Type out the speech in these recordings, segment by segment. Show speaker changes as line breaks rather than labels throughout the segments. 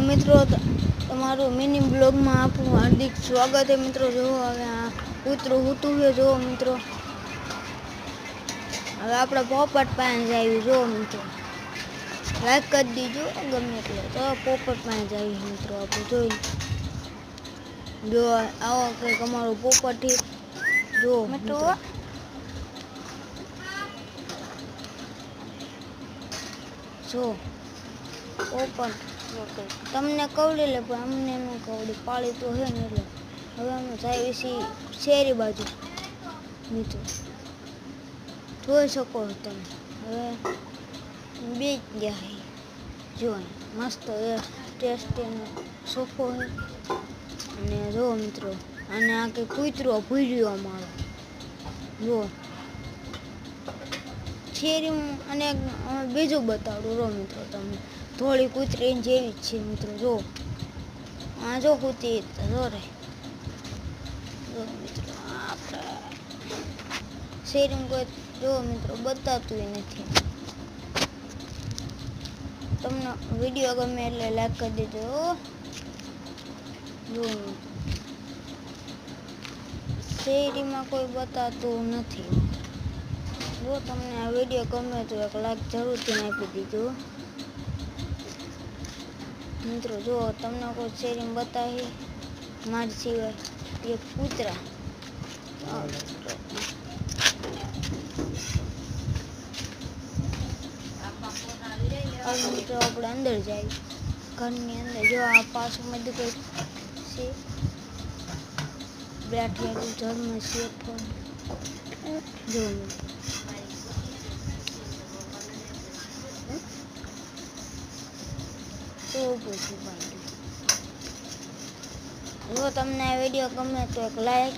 મિત્રો તમારું મિની બ્લોગમાં આપનું હાર્દિક સ્વાગત છે મિત્રો। જો હવે આ કૂતરું હૂતું છે જો મિત્રો। હવે આપણે પોપટ પાસે જઈએ જો મિત્રો। લાઈક કરી દીજો ગમે એટલે તો પોપટ પાસે જઈએ મિત્રો। આપણે જોઈ જો આવો કંઈક અમારો પોપટ જો મિત્રો। જો પોપટ તમને કવડી લે પણ અમને ન કવડી પાળી તો હે ને એટલે હવે અમે જઈએ છીએ શેરી બાજુ મિત્રો। જોઈ શકો તમે હવે બે ગયા જો મસ્ત ટેસ્ટીનો સોફો છે અને જો મિત્રો અને આ કે કૂતરો ભૂર્યો અમારો જો શેરી। અને બીજું બતાવડું રો મિત્રો તમને થોડી કૂતરી જેવી જ છે મિત્રો। જો આ જો કૂતી જો રે જો મિત્રો આપણે શેરીમાં કોઈ જો મિત્રો બતાતું નથી। તમને વિડીયો ગમે એટલે લાઈક કરી દેજો જો શેરીમાં કોઈ બતાતું નથી। જો તમને આ વિડીયો ગમે તો એક લાઈક જરૂરથી નાખી દીજો મિત્રો। જો તમને કોઈ શેરીમાં બતાવી મારી સિવાય એક કૂતરા મિત્રો આપણે અંદર જાય ઘરની અંદર। જો આ પાછું બધું કંઈક છે બેઠેલું ધર્મ છે જો તો પછી જો તમને આ વિડીયો ગમે તો એક લાઈક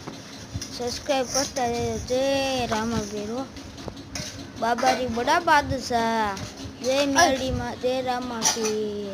સબસ્ક્રાઈબ કરતા રહેજો। જય રામાવીરો બાબારી બડા બાદશાહ જય મેરડીમાં જય રામાપીર।